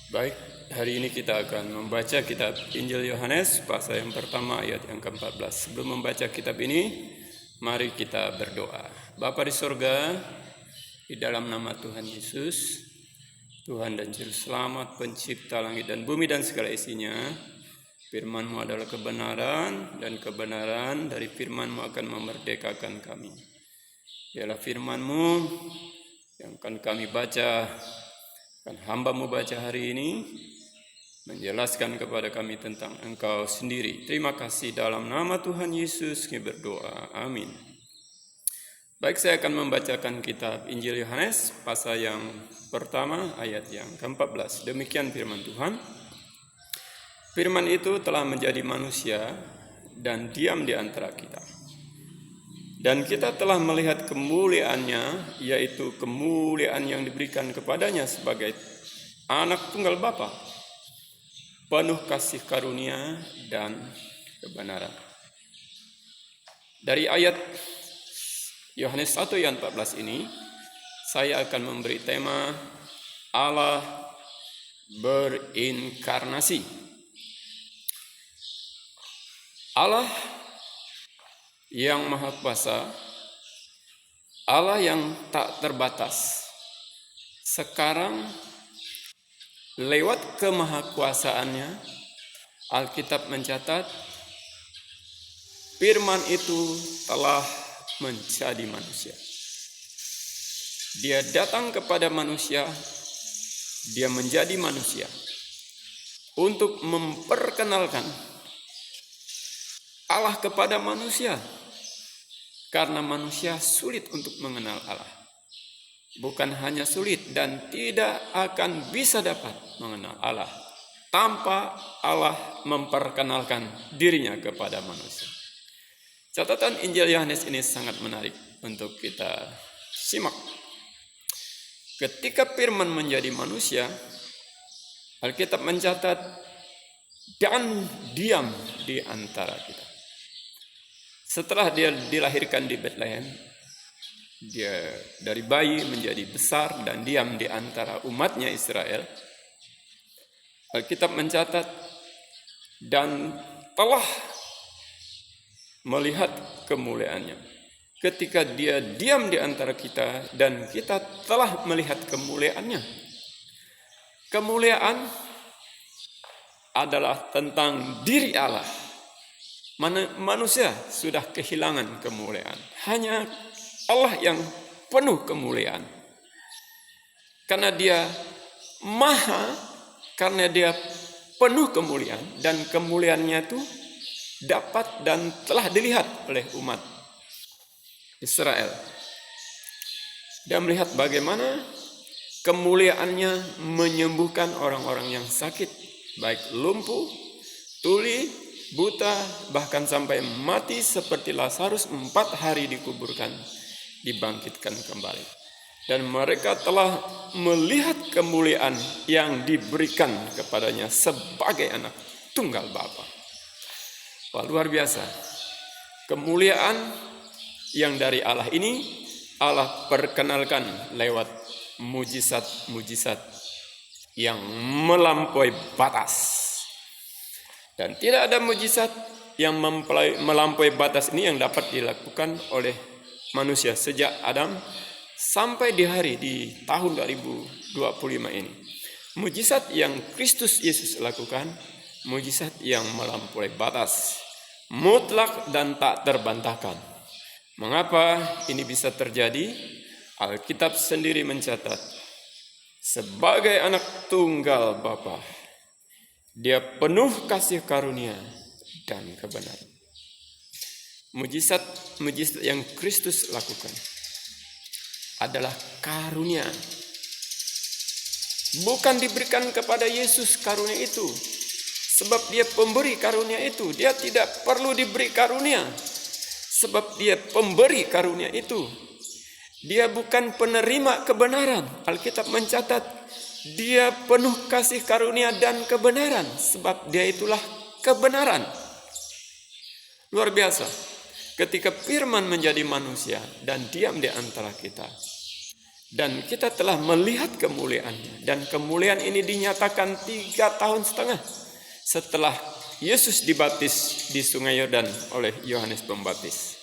Baik, hari ini kita akan membaca kitab Injil Yohanes pasal yang pertama ayat yang ke-14. Sebelum membaca kitab ini, mari kita berdoa. Bapa di sorga, di dalam nama Tuhan Yesus, Tuhan dan Juru Selamat, pencipta langit dan bumi dan segala isinya, firman-Mu adalah kebenaran, dan kebenaran dari firman-Mu akan memerdekakan kami. Biarlah firman-Mu yang akan kami baca, akan hamba-Mu baca hari ini, menjelaskan kepada kami tentang Engkau sendiri. Terima kasih, dalam nama Tuhan Yesus kami berdoa. Amin. Baik, saya akan membacakan kitab Injil Yohanes pasal yang pertama ayat yang ke-14. Demikian firman Tuhan. Firman itu telah menjadi manusia dan diam di antara kita. Dan kita telah melihat kemuliaannya, yaitu kemuliaan yang diberikan kepadanya sebagai anak tunggal Bapa, penuh kasih karunia dan kebenaran. Dari ayat Yohanes 1 ayat 14 ini, saya akan memberi tema Allah berinkarnasi. Allah yang maha kuasa, Allah yang tak terbatas, sekarang lewat kemahakuasaannya, Alkitab mencatat firman itu telah menjadi manusia. Dia datang kepada manusia, dia menjadi manusia untuk memperkenalkan Allah kepada manusia, karena manusia sulit untuk mengenal Allah. Bukan hanya sulit, dan tidak akan bisa dapat mengenal Allah tanpa Allah memperkenalkan dirinya kepada manusia. Catatan Injil Yohanes ini sangat menarik untuk kita simak. Ketika firman menjadi manusia, Alkitab mencatat dan diam di antara kita. Setelah dia dilahirkan di Betlehem, dia dari bayi menjadi besar dan diam di antara umatnya Israel. Alkitab mencatat dan telah melihat kemuliaannya. Ketika dia diam di antara kita dan kita telah melihat kemuliaannya. Kemuliaan adalah tentang diri Allah. Manusia sudah kehilangan kemuliaan. Hanya Allah yang penuh kemuliaan. Karena dia maha, karena dia penuh kemuliaan, dan kemuliaannya itu dapat dan telah dilihat oleh umat Israel. Dan melihat bagaimana kemuliaannya menyembuhkan orang-orang yang sakit, baik lumpuh, tuli, buta, bahkan sampai mati seperti Lazarus 4 hari dikuburkan, dibangkitkan kembali. Dan mereka telah melihat kemuliaan yang diberikan kepadanya sebagai anak tunggal Bapa. Wah, luar biasa. Kemuliaan yang dari Allah ini Allah perkenalkan lewat mujizat-mujizat yang melampaui batas. Dan tidak ada mujizat yang melampaui batas ini yang dapat dilakukan oleh manusia sejak Adam sampai di tahun 2025 ini. Mujizat yang Kristus Yesus lakukan, mujizat yang melampaui batas, mutlak dan tak terbantahkan. Mengapa ini bisa terjadi? Alkitab sendiri mencatat, sebagai anak tunggal Bapa, dia penuh kasih karunia dan kebenaran. Mujizat yang Kristus lakukan adalah karunia. Bukan diberikan kepada Yesus karunia itu, sebab dia pemberi karunia itu. Dia tidak perlu diberi karunia, sebab dia pemberi karunia itu. Dia bukan penerima kebenaran. Alkitab mencatat dia penuh kasih karunia dan kebenaran, sebab dia itulah kebenaran. Luar biasa. Ketika firman menjadi manusia dan diam di antara kita, Dan kita telah melihat kemuliaannya. Dan kemuliaan ini dinyatakan 3,5 tahun setelah Yesus dibaptis di Sungai Yordan oleh Yohanes Pembaptis.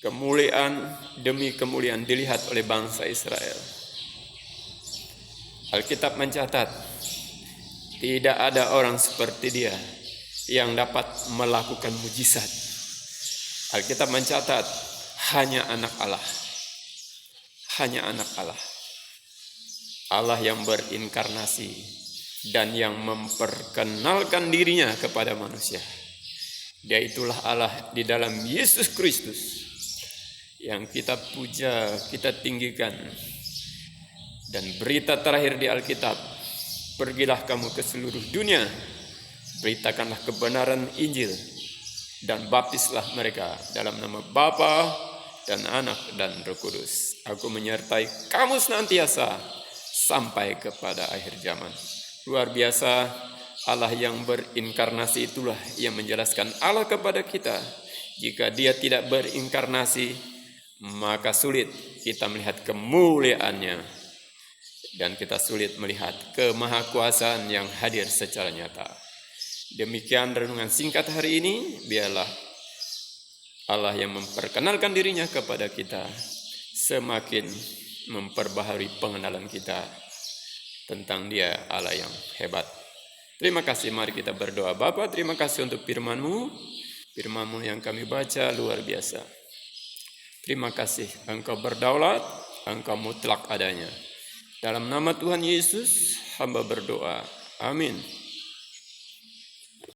Kemuliaan demi kemuliaan dilihat oleh bangsa Israel. Alkitab mencatat, tidak ada orang seperti dia yang dapat melakukan mujizat. Alkitab mencatat, hanya anak Allah. Hanya anak Allah. Allah yang berinkarnasi dan yang memperkenalkan dirinya kepada manusia. Dia itulah Allah di dalam Yesus Kristus yang kita puja, kita tinggikan. Dan berita terakhir di Alkitab, pergilah kamu ke seluruh dunia, beritakanlah kebenaran Injil, dan baptislah mereka dalam nama Bapa dan Anak dan Roh Kudus. Aku menyertai kamu senantiasa sampai kepada akhir zaman. Luar biasa, Allah yang berinkarnasi itulah yang menjelaskan Allah kepada kita. Jika dia tidak berinkarnasi, maka sulit kita melihat kemuliaannya. Dan kita sulit melihat kemahakuasaan yang hadir secara nyata. Demikian renungan singkat hari ini. Biarlah Allah yang memperkenalkan dirinya kepada kita semakin memperbaharui pengenalan kita tentang dia, Allah yang hebat. Terima kasih, mari kita berdoa. Bapa, terima kasih untuk firman-Mu. Firman-Mu yang kami baca luar biasa. Terima kasih, Engkau berdaulat, Engkau mutlak adanya. Dalam nama Tuhan Yesus, hamba berdoa. Amin.